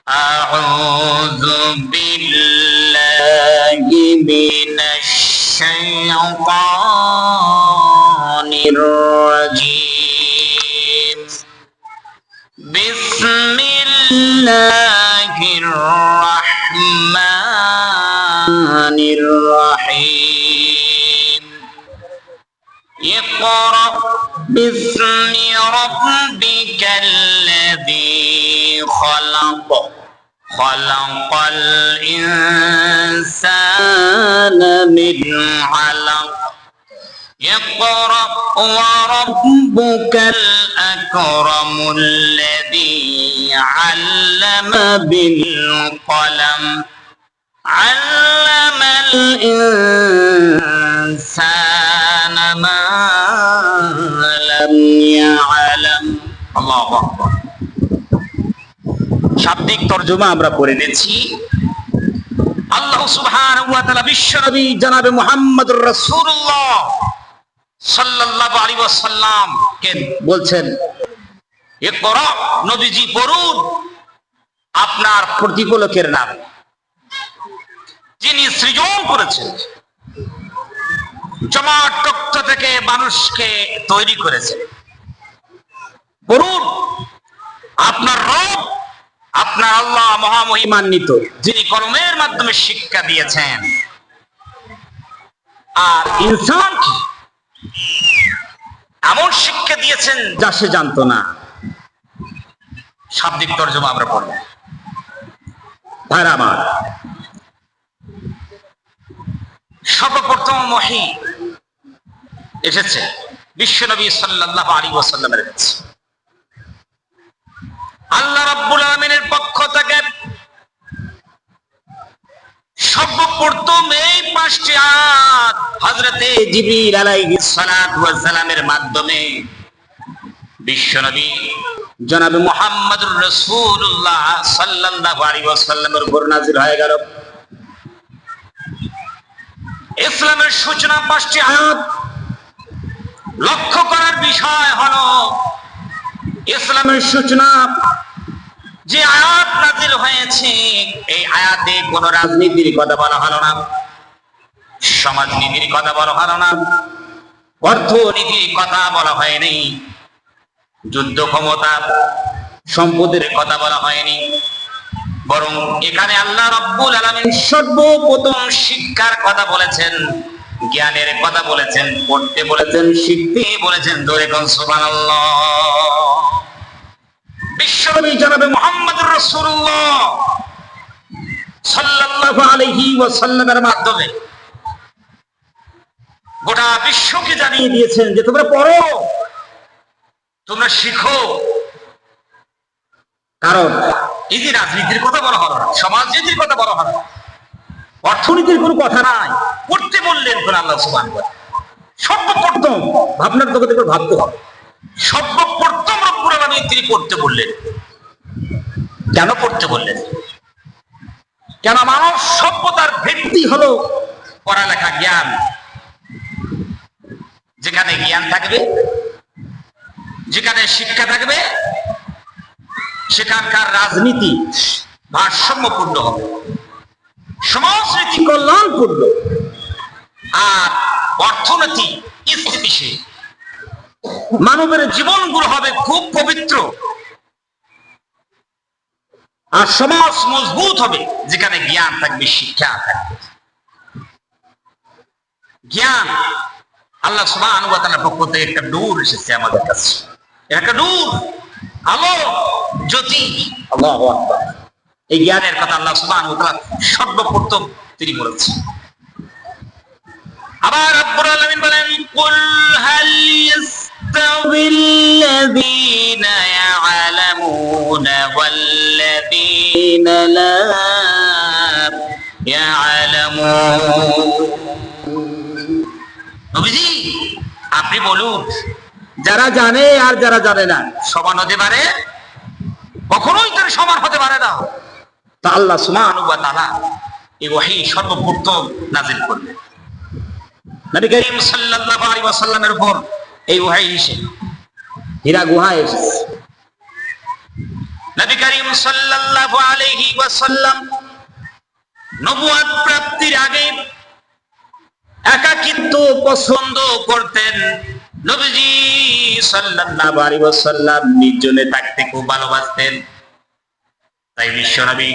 أعوذ بالله من الشيطان الرجيم بسم الله الرحمن الرحيم اقرأ باسم ربك الذي خلق خلق الإنسان من علق اقرأ وربك الأكرم الذي علم بالقلم علم الإنسان ما لم يعلم الله أكبر শাব্দিক তরজমা আমরা পড়ে নিয়েছি। আল্লাহ সুবহানাহু ওয়া তাআলা বিশ্বনবী জনাবে মুহাম্মদুর রাসূলুল্লাহ সাল্লাল্লাহু আলাইহি ওয়াসাল্লাম কে বলছেন, ইকরা, নবীজি পড়ুন আপনার প্রতিপালকের নাম, যিনি সৃজন করেছেন, জমাট তক্ত থেকে মানুষকে তৈরি করেছেন। পড়ুন আপনার রব, আপনার আল্লাহ মহামহিমান্বিত, যিনি কলমের মাধ্যমে শিক্ষা দিয়েছেন। আর ইনসান কি এমন শিক্ষা দিয়েছেন যা সে জানতো না। শাব্দিক তরজমা আমরা পড়ব। ভাইরা আমার, সর্বপ্রথম ওহী এসেছে বিশ্বনবী সাল্লাল্লাহু আলাইহি ওয়াসাল্লামের কাছে। আল্লাহ রাব্বুল আলামিনের পক্ষ থেকে সর্বপ্রথম এই 5টি আয়াত হযরতে জিবরিল আলাইহিস সালাতু ওয়াস সালামের মাধ্যমে বিশ্বনবী জনাবে মুহাম্মদুর রাসূলুল্লাহ সাল্লাল্লাহু আলাইহি ওয়াসাল্লামের উপর নাযিল হয়ে গেল। ইসলামের সূচনা 5টি আয়াত। লক্ষ্য করার বিষয় হলো, ইসলামের সূচনা যে আয়াত নাযিল হয়েছে, এই আয়াতে কোন রাজনীতির কথা বলা হলো না, সমাজনীতির কথা বলা হলো না, অর্থনীতির কথা বলা হয়নি, যুদ্ধ ক্ষমতা সম্পদের কথা বলা হয়নি। বরং এখানে আল্লাহ রাব্বুল আলামিন সর্বপ্রথম শিক্ষার কথা বলেছেন, জ্ঞানের কথা বলেছেন, পড়তে বলেছেন, শিখতে বলেছেন। ধরে কোন সুবহানাল্লাহ। বিশ্বনবী জনাবে মুহাম্মদুর রাসূলুল্লাহ সাল্লাল্লাহু আলাইহি ওয়াসাল্লামের মাধ্যমে গোটা বিশ্বকে জানিয়ে দিয়েছেন যে তোমরা পড়ো, তোমরা শিখো। কারণ এই যে রাজনীতির কথা বলা হলো না, সমাজনীতির কথা বলা হলো না, অর্থনীতির কোনো কথা নাই, পড়তে বললেন কোন আল্লাহ সুবহানাহু ওয়া তাআলা। সর্বপ্রথম ভাবনার জগতে ভাবতে হবে, সর্বপ্রথম রব্বুল আলামিন তিনি পড়তে বললেন। কেন পড়তে বললেন? কেন মানব সভ্যতার ভিত্তি হলো পড়ালেখা, জ্ঞান। যেখানে জ্ঞান থাকবে, যেখানে শিক্ষা থাকবে, সেখানকার রাজনীতি ভারসাম্যপূর্ণ হবে, সমাজনীতি কল্যাণপূর্ণ, আর অর্থনীতি স্থিতিশীল। মানবের জীবনগুলো হবে খুব পবিত্র, আর সমাজ মজবুত হবে যেখানে জ্ঞান থাকবে, শিক্ষা থাকবে। জ্ঞান আল্লাহ সুবহানাহু ওয়া তাআলার পক্ষ থেকে একটা নূর এসেছে আমাদের কাছে, একটা নূর, আলো, জ্যোতি। আল্লাহু আকবার। এই জ্ঞানের কথা আল্লাহ সুবহানাহু ওয়া তাআলা সর্বপ্রথম তিনি বলেছেন। আবার রব্বুল আলামিন বলেন, কুল হাল ইয়াস্তাবিল্লাযীনা ইয়া'লামুনা ওয়াল্লাযীনা লা ইয়া'লামুন। নবীজি আপনি বলুন, যারা জানে আর যারা জানে না সমান হতে পারে? কখনোই তারা সমান হতে পারে না। তা আল্লাহ সুবহানাহু ওয়া তাআলা এই ওহী সর্বপ্রথম নাযিল করলেন নবী করিম সাল্লাল্লাহু আলাইহি ওয়াসাল্লামের উপর। এই ওহী এসে হীরা গুহায় এসেছে। নবী করিম সাল্লাল্লাহু আলাইহি ওয়াসাল্লাম নবুয়ত প্রাপ্তির আগে একাকিত্ব পছন্দ করতেন। নবীজি সাল্লাল্লাহু আলাইহি ওয়াসাল্লাম নির্জনে থাকতে খুব ভালোবাসতেন। তাই বিশ্বনবী